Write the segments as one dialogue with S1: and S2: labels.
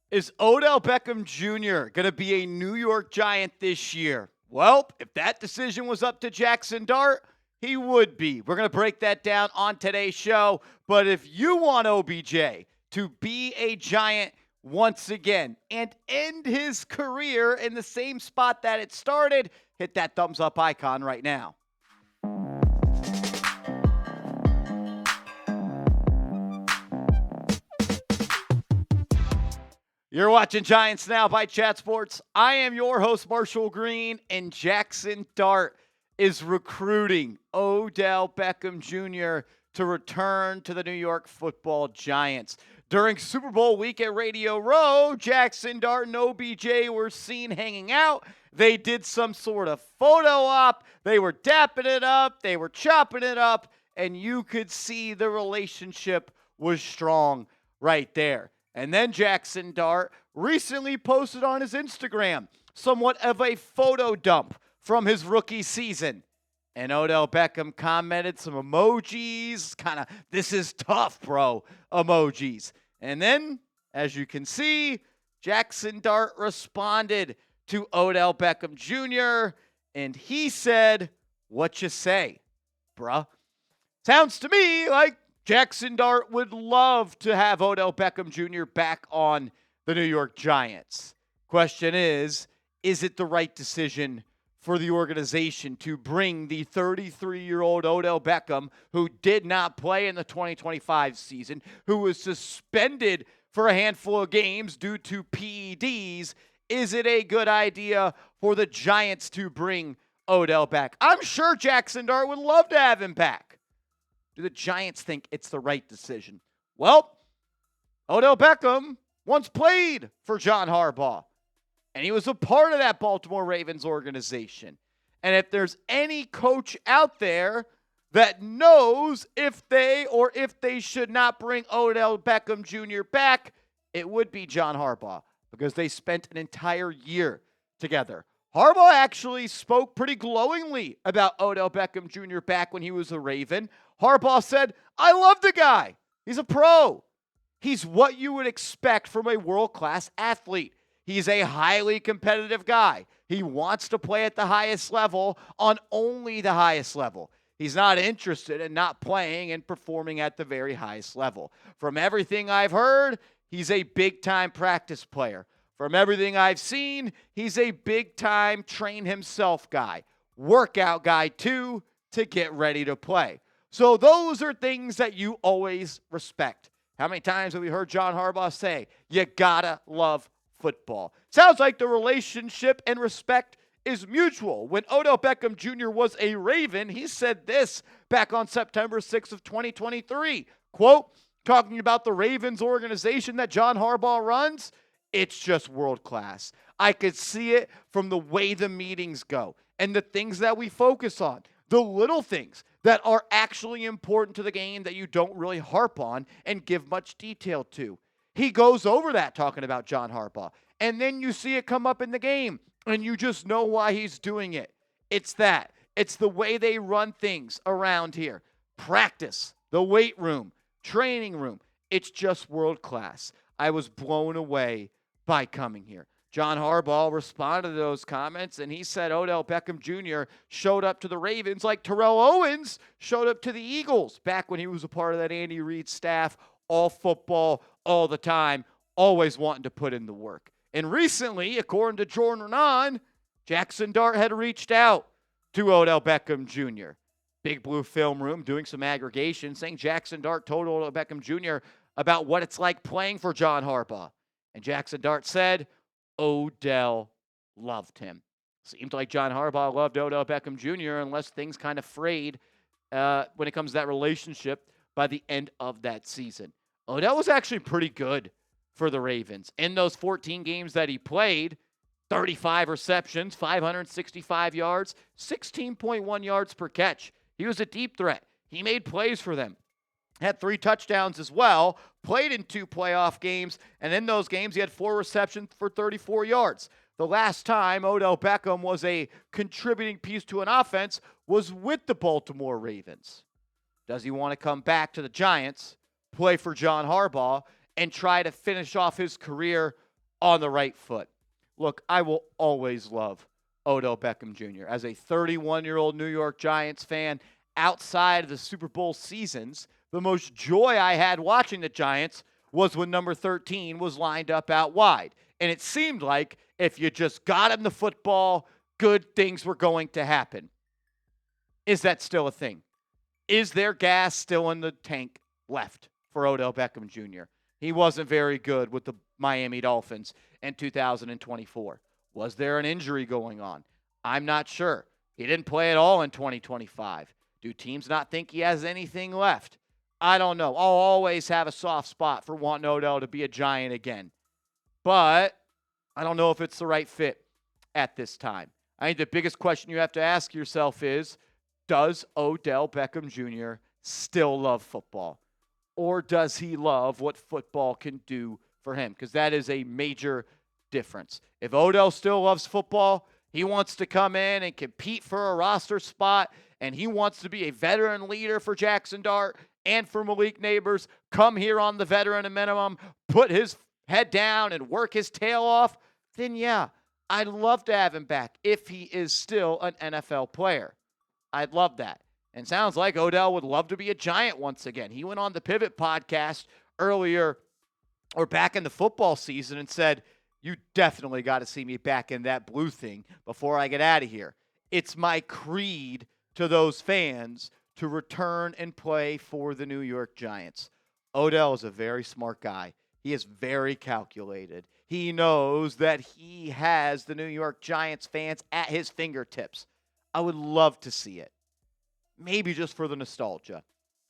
S1: Is Odell Beckham Jr. going to be a New York Giant this year? Well, if that decision was up to Jaxson Dart, he would be. We're going to break that down on today's show. But if you want OBJ to be a Giant once again and end his career in the same spot that it started, hit that thumbs up icon right now. You're watching Giants Now by Chat Sports. I am your host, Marshall Green, and Jaxson Dart is recruiting Odell Beckham Jr. to return to the New York Football Giants. During Super Bowl week at Radio Row, Jaxson Dart and OBJ were seen hanging out. They did some sort of photo op. They were dapping it up. They were chopping it up. And you could see the relationship was strong right there. And then Jaxson Dart recently posted on his Instagram somewhat of a photo dump from his rookie season. And Odell Beckham commented some emojis, kind of, this is tough, bro, emojis. And then, as you can see, Jaxson Dart responded to Odell Beckham Jr., and he said, "What you say, bruh?" Sounds to me like Jaxson Dart would love to have Odell Beckham Jr. back on the New York Giants. Question is it the right decision for the organization to bring the 33-year-old Odell Beckham, who did not play in the 2025 season, who was suspended for a handful of games due to PEDs? Is it a good idea for the Giants to bring Odell back? I'm sure Jaxson Dart would love to have him back. Do the Giants think it's the right decision? Well, Odell Beckham once played for John Harbaugh, and he was a part of that Baltimore Ravens organization. And if there's any coach out there that knows if they should not bring Odell Beckham Jr. back, it would be John Harbaugh, because they spent an entire year together. Harbaugh actually spoke pretty glowingly about Odell Beckham Jr. back when he was a Raven. Harbaugh said, "I love the guy. He's a pro. He's what you would expect from a world-class athlete. He's a highly competitive guy. He wants to play at the highest level on only the highest level. He's not interested in not playing and performing at the very highest level. From everything I've heard, he's a big-time practice player. From everything I've seen, he's a big-time train himself guy. Workout guy, too, to get ready to play." So those are things that you always respect. How many times have we heard John Harbaugh say, you gotta love football? Sounds like the relationship and respect is mutual. When Odell Beckham Jr. was a Raven, he said this back on September 6th of 2023. Quote, talking about the Ravens organization that John Harbaugh runs, "It's just world class. I could see it from the way the meetings go and the things that we focus on, the little things that are actually important to the game that you don't really harp on and give much detail to." He goes over that talking about John Harbaugh. And then you see it come up in the game, and you just know why he's doing it. It's that. It's the way they run things around here. Practice, the weight room, training room. It's just world class. I was blown away by coming here. John Harbaugh responded to those comments, and he said Odell Beckham Jr. showed up to the Ravens like Terrell Owens showed up to the Eagles back when he was a part of that Andy Reid staff, all football, all the time, always wanting to put in the work. And recently, according to Jordan Renan, Jaxson Dart had reached out to Odell Beckham Jr. Big Blue Film Room doing some aggregation, saying Jaxson Dart told Odell Beckham Jr. about what it's like playing for John Harbaugh. And Jaxson Dart said Odell loved him. Seemed like John Harbaugh loved Odell Beckham Jr. unless things kind of frayed when it comes to that relationship by the end of that season. Odell was actually pretty good for the Ravens. In those 14 games that he played, 35 receptions, 565 yards, 16.1 yards per catch. He was a deep threat. He made plays for them. Had 3 touchdowns as well, played in 2 playoff games, and in those games he had 4 receptions for 34 yards. The last time Odell Beckham was a contributing piece to an offense was with the Baltimore Ravens. Does he want to come back to the Giants, play for John Harbaugh, and try to finish off his career on the right foot. Look, I will always love Odell Beckham Jr. As a 31-year-old New York Giants fan, outside of the Super Bowl seasons, the most joy I had watching the Giants was when number 13 was lined up out wide. And it seemed like if you just got him the football, good things were going to happen. Is that still a thing? Is there gas still in the tank left for Odell Beckham Jr.? He wasn't very good with the Miami Dolphins in 2024. Was there an injury going on? I'm not sure. He didn't play at all in 2025. Do teams not think he has anything left? I don't know. I'll always have a soft spot for wanting Odell to be a Giant again. But I don't know if it's the right fit at this time. I think the biggest question you have to ask yourself is, does Odell Beckham Jr. still love football? Or does he love what football can do for him? Because that is a major difference. If Odell still loves football, he wants to come in and compete for a roster spot, and he wants to be a veteran leader for Jaxson Dart and for Malik Neighbors, come here on the veteran minimum, put his head down and work his tail off, then yeah, I'd love to have him back if he is still an NFL player. I'd love that. And sounds like Odell would love to be a Giant once again. He went on the Pivot podcast earlier or back in the football season and said, you definitely got to see me back in that blue thing before I get out of here. It's my creed to those fans to return and play for the New York Giants. Odell is a very smart guy. He is very calculated. He knows that he has the New York Giants fans at his fingertips. I would love to see it. Maybe just for the nostalgia.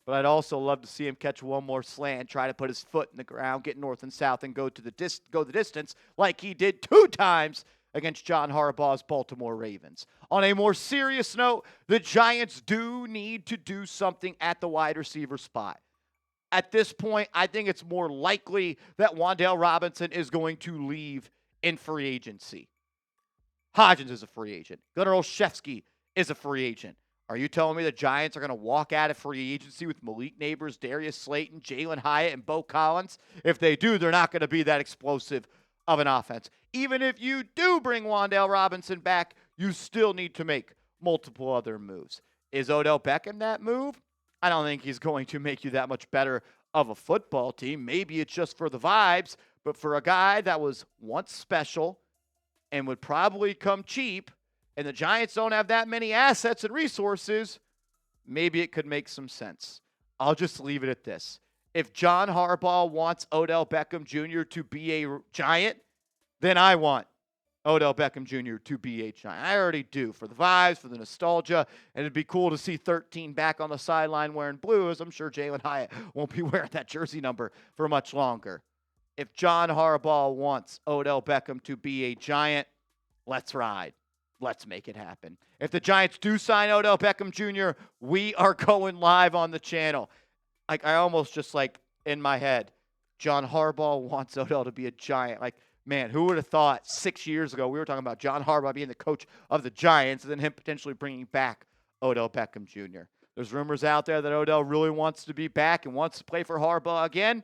S1: But I'd also love to see him catch one more slant, try to put his foot in the ground, get north and south, and go the distance like he did 2 times against John Harbaugh's Baltimore Ravens. On a more serious note, the Giants do need to do something at the wide receiver spot. At this point, I think it's more likely that Wan'Dale Robinson is going to leave in free agency. Hodgins is a free agent. Gunnar Olszewski is a free agent. Are you telling me the Giants are going to walk out of free agency with Malik Neighbors, Darius Slayton, Jalen Hyatt, and Bo Collins? If they do, they're not going to be that explosive of an offense. Even if you do bring Wan'Dale Robinson back, you still need to make multiple other moves. Is Odell Beckham that move? I don't think he's going to make you that much better of a football team. Maybe it's just for the vibes, but for a guy that was once special and would probably come cheap, and the Giants don't have that many assets and resources, maybe it could make some sense. I'll just leave it at this. If John Harbaugh wants Odell Beckham Jr. to be a Giant, then I want Odell Beckham Jr. to be a Giant. I already do, for the vibes, for the nostalgia, and it'd be cool to see 13 back on the sideline wearing blue, as I'm sure Jalen Hyatt won't be wearing that jersey number for much longer. If John Harbaugh wants Odell Beckham to be a Giant, let's ride. Let's make it happen. If the Giants do sign Odell Beckham Jr., we are going live on the channel. Like, I almost just, like, in my head, John Harbaugh wants Odell to be a Giant. Like, man, who would have thought 6 years ago we were talking about John Harbaugh being the coach of the Giants and then him potentially bringing back Odell Beckham Jr. There's rumors out there that Odell really wants to be back and wants to play for Harbaugh again.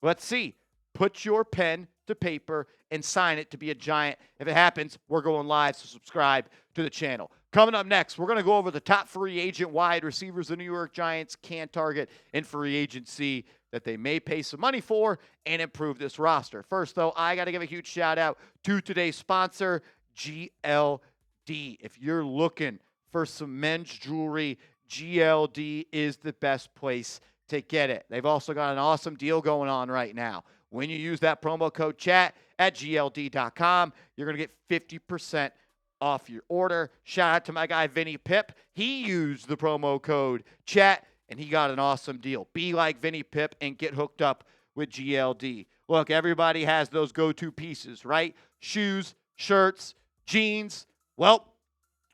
S1: Let's see. Put your pen to paper and sign it to be a Giant. If it happens, we're going live, so subscribe to the channel. Coming up next, we're going to go over the top free agent wide receivers the New York Giants can target in free agency that they may pay some money for and improve this roster. First, though, I got to give a huge shout out to today's sponsor, GLD. If you're looking for some men's jewelry, GLD is the best place to get it. They've also got an awesome deal going on right now. When you use that promo code chat at GLD.com, you're going to get 50% off your order. Shout out to my guy, Vinny Pip. He used the promo code chat, and he got an awesome deal. Be like Vinny Pip and get hooked up with GLD. Look, everybody has those go-to pieces, right? Shoes, shirts, jeans. Well,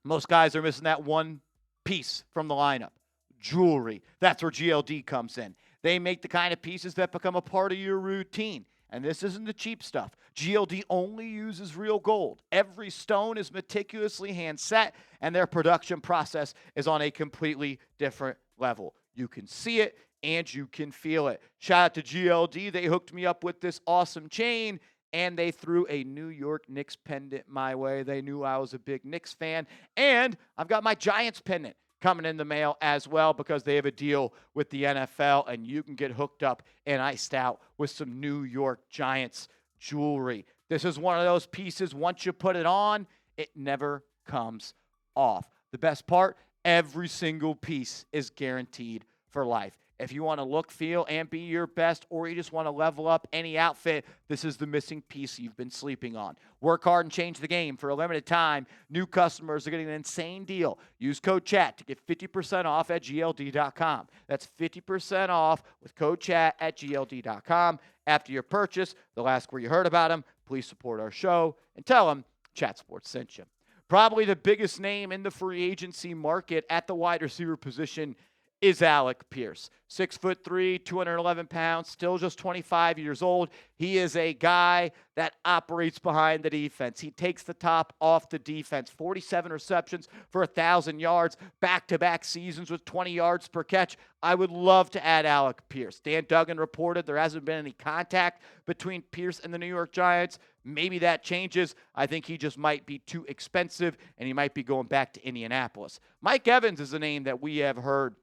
S1: most guys are missing that one piece from the lineup. Jewelry. That's where GLD comes in. They make the kind of pieces that become a part of your routine. And this isn't the cheap stuff. GLD only uses real gold. Every stone is meticulously hand set, and their production process is on a completely different level. You can see it, and you can feel it. Shout out to GLD. They hooked me up with this awesome chain, and they threw a New York Knicks pendant my way. They knew I was a big Knicks fan, and I've got my Giants pendant coming in the mail as well because they have a deal with the NFL, and you can get hooked up and iced out with some New York Giants jewelry. This is one of those pieces, once you put it on, it never comes off. The best part, every single piece is guaranteed for life. If you want to look, feel, and be your best, or you just want to level up any outfit, this is the missing piece you've been sleeping on. Work hard and change the game. For a limited time, new customers are getting an insane deal. Use code CHAT to get 50% off at GLD.com. That's 50% off with code CHAT at GLD.com. After your purchase, they'll ask where you heard about them. Please support our show and tell them Chat Sports sent you. Probably the biggest name in the free agency market at the wide receiver position is Alec Pierce. 6'3", 211 pounds, still just 25 years old. He is a guy that operates behind the defense. He takes the top off the defense. 47 receptions for 1,000 yards, back-to-back seasons with 20 yards per catch. I would love to add Alec Pierce. Dan Duggan reported there hasn't been any contact between Pierce and the New York Giants. Maybe that changes. I think he just might be too expensive, and he might be going back to Indianapolis. Mike Evans is a name that we have heard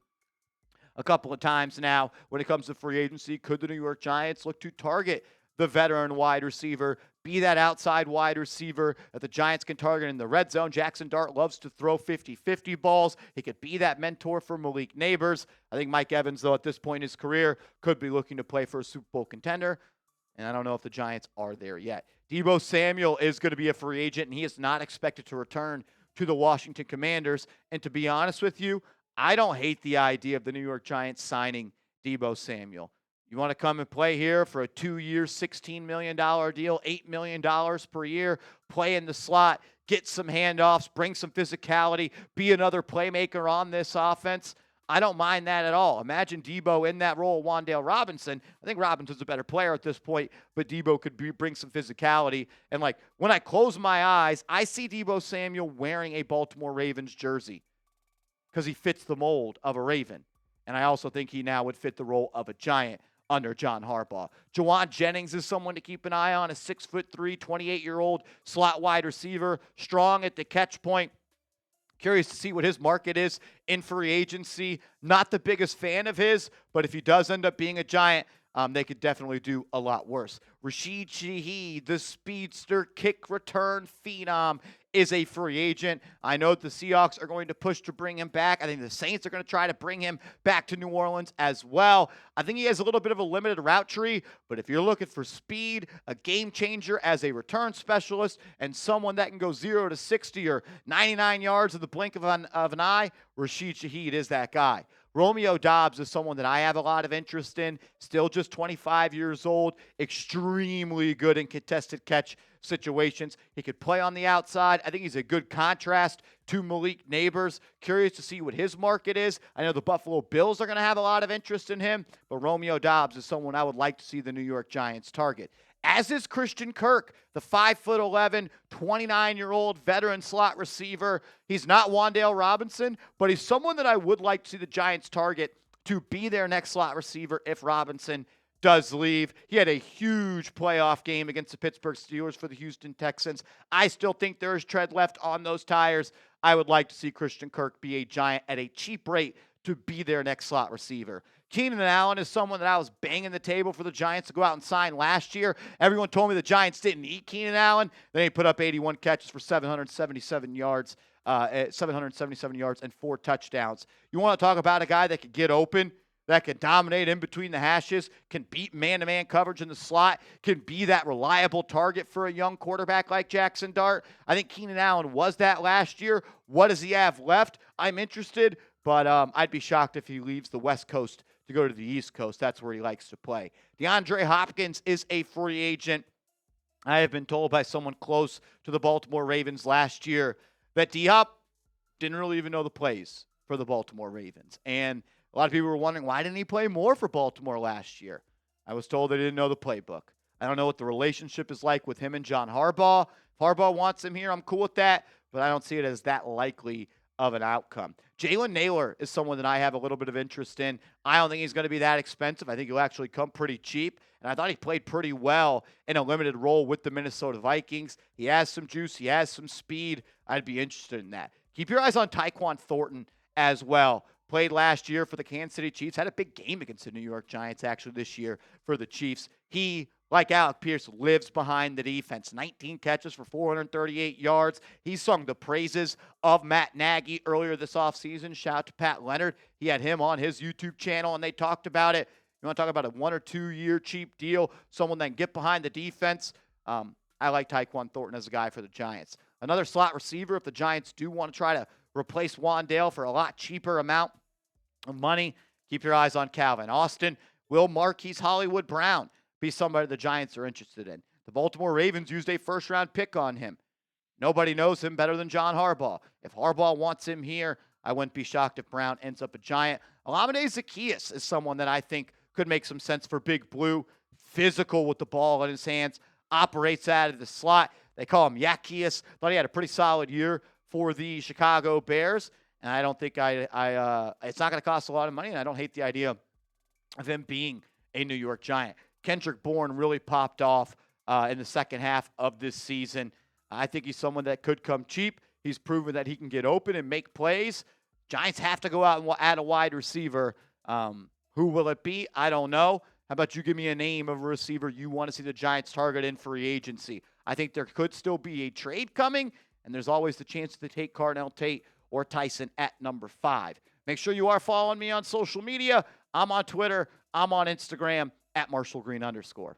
S1: a couple of times now when it comes to free agency. Could the New York Giants look to target the veteran wide receiver, be that outside wide receiver that the Giants can target in the red zone? Jaxson Dart loves to throw 50-50 balls. He could be that mentor for Malik Neighbors. I think Mike Evans, though, at this point in his career, could be looking to play for a Super Bowl contender, and I don't know if the Giants are there yet. Deebo Samuel is going to be a free agent, and he is not expected to return to the Washington Commanders. And to be honest with you, I don't hate the idea of the New York Giants signing Deebo Samuel. You want to come and play here for a 2-year, $16 million deal, $8 million per year, play in the slot, get some handoffs, bring some physicality, be another playmaker on this offense. I don't mind that at all. Imagine Deebo in that role, Wan'Dale Robinson. I think Robinson's a better player at this point, but Deebo could bring some physicality. And, when I close my eyes, I see Deebo Samuel wearing a Baltimore Ravens jersey because he fits the mold of a Raven. And I also think he now would fit the role of a Giant under John Harbaugh. Jauan Jennings is someone to keep an eye on, a 6'3", 28-year-old slot wide receiver, strong at the catch point. Curious to see what his market is in free agency. Not the biggest fan of his, but if he does end up being a Giant, they could definitely do a lot worse. Rashid Shaheed, the speedster kick return phenom, is a free agent. I know the Seahawks are going to push to bring him back. I think the Saints are going to try to bring him back to New Orleans as well. I think he has a little bit of a limited route tree, but if you're looking for speed, a game changer as a return specialist, and someone that can go 0 to 60 or 99 yards in the blink of an eye, Rashid Shaheed is that guy. Romeo Doubs is someone that I have a lot of interest in, still just 25 years old, extremely good in contested catch situations. He could play on the outside. I think he's a good contrast to Malik Neighbors. Curious to see what his market is. I know the Buffalo Bills are going to have a lot of interest in him, but Romeo Doubs is someone I would like to see the New York Giants target. As is Christian Kirk, the 5'11", 29-year-old veteran slot receiver. He's not Wan'Dale Robinson, but he's someone that I would like to see the Giants target to be their next slot receiver if Robinson does leave. He had a huge playoff game against the Pittsburgh Steelers for the Houston Texans. I still think there is tread left on those tires. I would like to see Christian Kirk be a Giant at a cheap rate to be their next slot receiver. Keenan Allen is someone that I was banging the table for the Giants to go out and sign last year. Everyone told me the Giants didn't need Keenan Allen. Then he put up 81 catches for 777 yards and 4 touchdowns. You want to talk about a guy that could get open, that can dominate in between the hashes, can beat man-to-man coverage in the slot, can be that reliable target for a young quarterback like Jaxson Dart? I think Keenan Allen was that last year. What does he have left? I'm interested, but I'd be shocked if he leaves the West Coast to go to the East Coast. That's where he likes to play. DeAndre Hopkins is a free agent. I have been told by someone close to the Baltimore Ravens last year that D-Hop didn't really even know the plays for the Baltimore Ravens. And a lot of people were wondering, why didn't he play more for Baltimore last year? I was told they didn't know the playbook. I don't know what the relationship is like with him and John Harbaugh. If Harbaugh wants him here, I'm cool with that, but I don't see it as that likely of an outcome. Jalen Nailor is someone that I have a little bit of interest in. I don't think he's going to be that expensive. I think he'll actually come pretty cheap. And I thought he played pretty well in a limited role with the Minnesota Vikings. He has some juice. He has some speed. I'd be interested in that. Keep your eyes on Tyquan Thornton as well. Played last year for the Kansas City Chiefs. Had a big game against the New York Giants actually this year for the Chiefs. He, like Alec Pierce, lives behind the defense. 19 catches for 438 yards. He sung the praises of Matt Nagy earlier this offseason. Shout out to Pat Leonard. He had him on his YouTube channel, and they talked about it. You want to talk about a 1 or 2 year cheap deal, someone that can get behind the defense? I like Tyquan Thornton as a guy for the Giants. Another slot receiver, if the Giants do want to try to replace Wandale for a lot cheaper amount of money, keep your eyes on Calvin Austin. Will Marquise Brown be somebody the Giants are interested in? The Baltimore Ravens used a first-round pick on him. Nobody knows him better than John Harbaugh. If Harbaugh wants him here, I wouldn't be shocked if Brown ends up a Giant. Olamide Zaccheaus is someone that I think could make some sense for Big Blue. Physical with the ball in his hands, operates out of the slot. They call him Zaccheaus. Thought he had a pretty solid year for the Chicago Bears, and I don't think it's not going to cost a lot of money, and I don't hate the idea of him being a New York Giant. Kendrick Bourne really popped off in the second half of this season. I think he's someone that could come cheap. He's proven that he can get open and make plays. Giants have to go out and add a wide receiver. Who will it be? I don't know. How about you give me a name of a receiver you want to see the Giants target in free agency? I think there could still be a trade coming, and there's always the chance to take Cardell Tate or Tyson at number 5. Make sure you are following me on social media. I'm on Twitter. I'm on Instagram at @MarshallGreen_.